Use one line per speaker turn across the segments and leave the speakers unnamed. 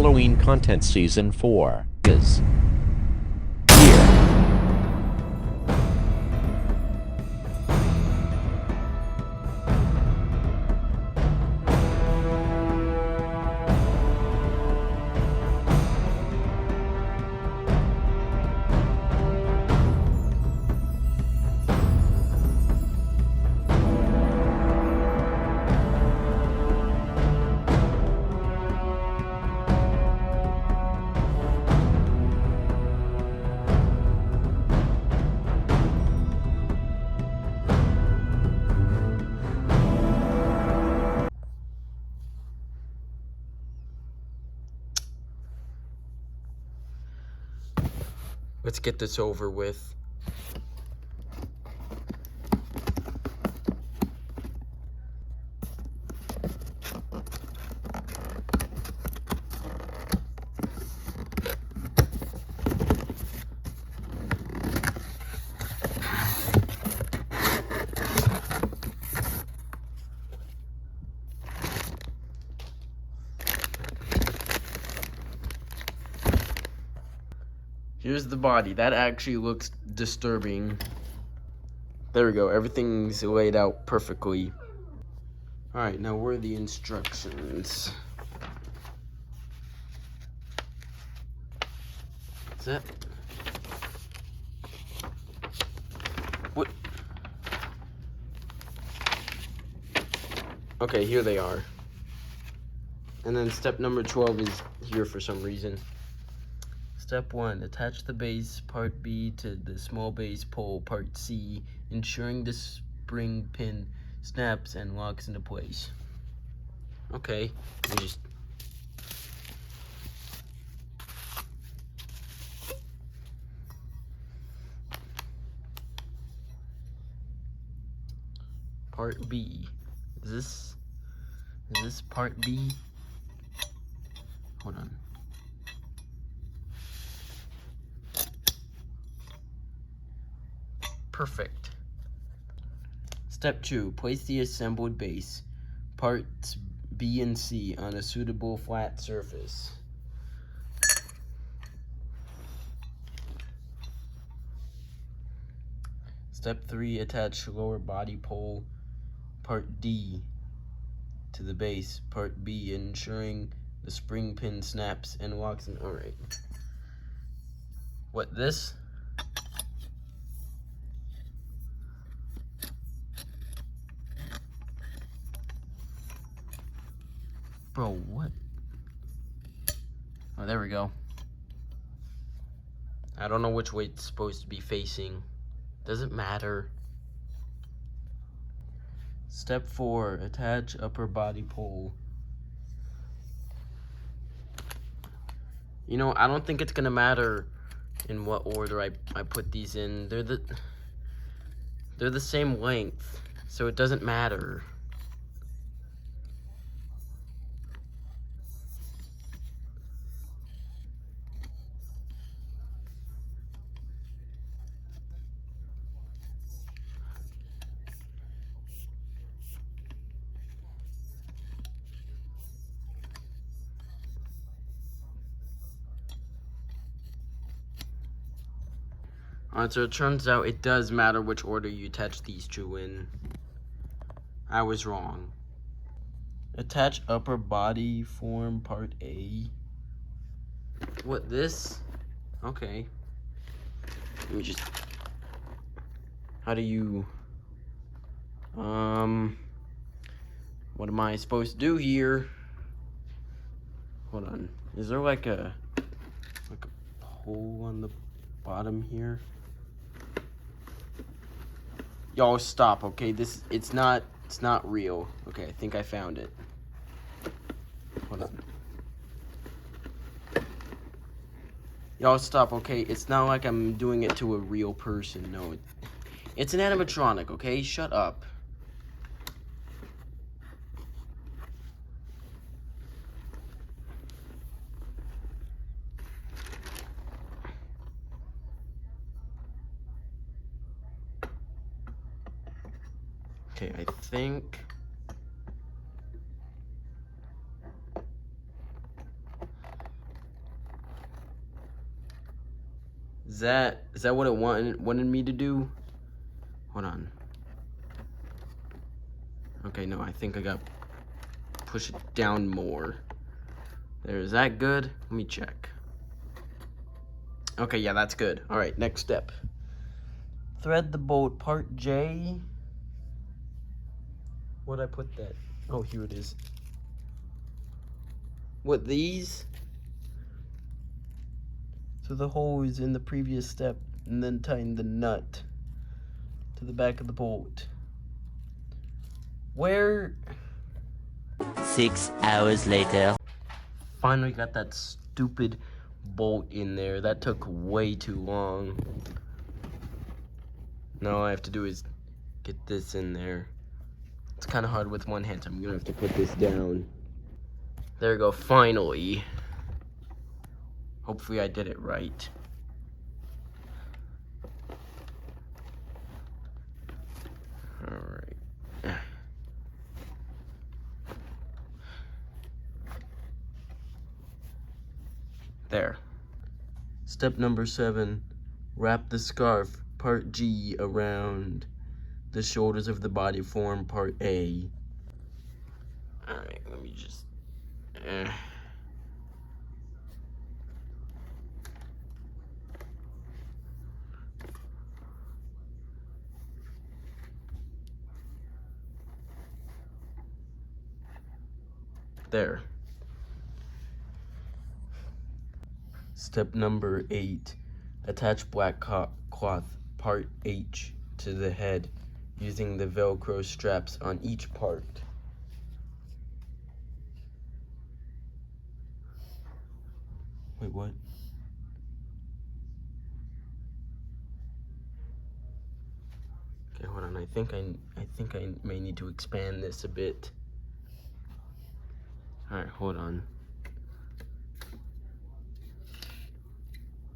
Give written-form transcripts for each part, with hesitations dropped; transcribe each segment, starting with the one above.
Halloween Content Season 4 is here.
Let's get this over with. Here's the body. That actually looks disturbing. There we go. Everything's laid out perfectly. Alright, now where are the instructions? Is that... What? Okay, here they are. And then step number 12 is here for some reason. Step 1, attach the base part B to the small base pole part C, ensuring the spring pin snaps and locks into place. Okay, let me just... Part B. Is this part B? Hold on. Perfect. Step 2, place the assembled base, parts B and C, on a suitable flat surface. Step 3, attach lower body pole, part D, to the base, part B, ensuring the spring pin snaps and locks in. Alright. What, this? Bro, what? Oh, there we go. I don't know which way it's supposed to be facing. Doesn't matter. Step 4, attach upper body pole. You know, I don't think it's gonna matter in what order I put these in. They're the same length, so it doesn't matter. Alright, so it turns out it does matter which order you attach these two in. I was wrong. Attach upper body form part A. What, this? Okay. Let me just... How do you... What am I supposed to do here? Hold on. Is there like a hole on the bottom here? Y'all stop, okay? It's not real. Okay, I think I found it. Hold on. Y'all stop, okay? It's not like I'm doing it to a real person. No, it's an animatronic, okay? Shut up. Okay, I think Is that what it wanted me to do? Hold on. Okay, no, I think I got push it down more. There, is that good? Let me check. Okay, yeah, that's good. All right, next step. Thread the bolt part J. Where'd I put that? Oh, here it is. What, these? So the holes in the previous step, and then tighten the nut to the back of the bolt. Where?
6 hours later.
Finally got that stupid bolt in there. That took way too long. Now all I have to do is get this in there. It's kind of hard with one hand, so I'm gonna have to put this down. There we go, finally. Hopefully I did it right. Alright. There. Step number 7, wrap the scarf, part G, around the shoulders of the body form, part A. Alright, let me just... There. Step number 8, attach black cloth, part H, to the head, using the Velcro straps on each part. Wait, what? Okay, hold on. I think I may need to expand this a bit. All right, hold on.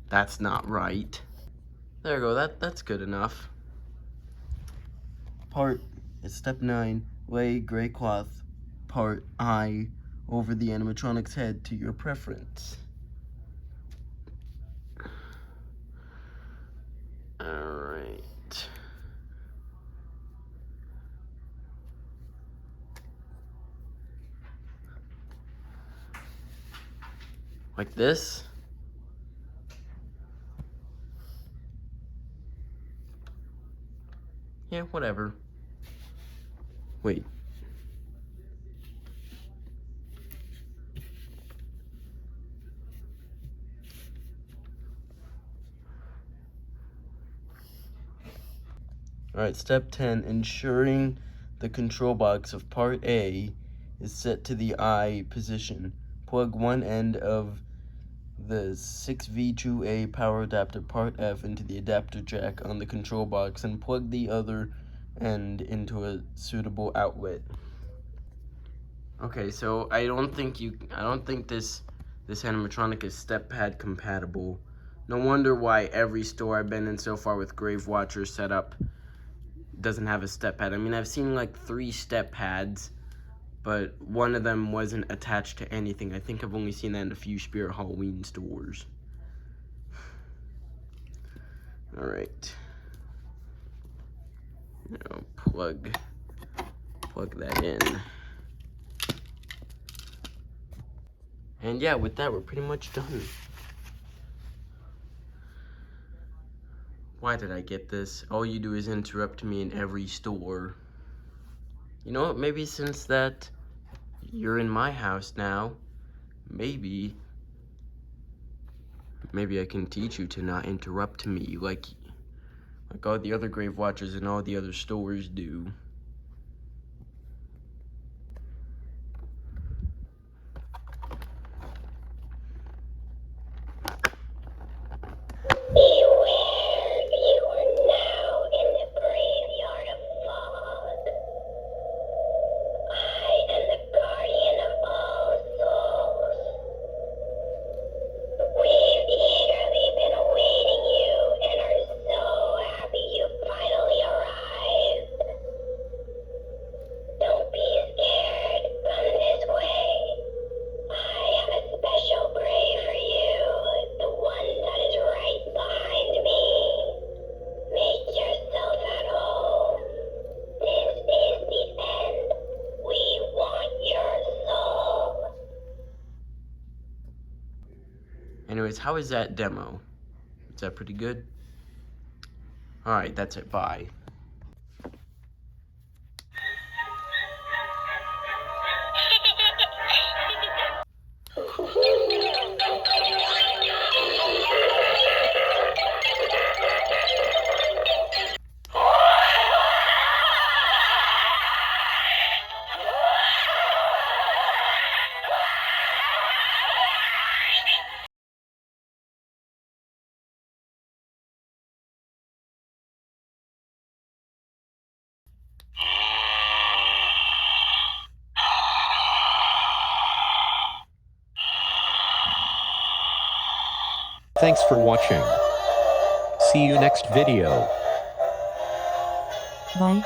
That's not right. There we go. That's good enough. Part is step 9. Lay gray cloth, part I, over the animatronic's head to your preference. Alright. Like this? Yeah, whatever. Wait. Alright, step 10, ensuring the control box of part A is set to the I position. Plug one end of the 6V2A power adapter part F into the adapter jack on the control box and plug the other end into a suitable outlet. Okay, so I don't think this animatronic is step pad compatible. No wonder why every store I've been in so far with Grave Watcher setup doesn't have a step pad. I mean, I've seen like 3 step pads, but one of them wasn't attached to anything. I think I've only seen that in a few Spirit Halloween stores. All right. Now plug that in. And yeah, with that, we're pretty much done. Why did I get this? All you do is interrupt me in every store. You know what, maybe since that you're in my house now, maybe I can teach you to not interrupt me like all the other Grave Watchers and all the other stores do. anyways, how is that demo? Is that pretty good? Alright, that's it. Bye.
Thanks for watching. See you next video.
Bye.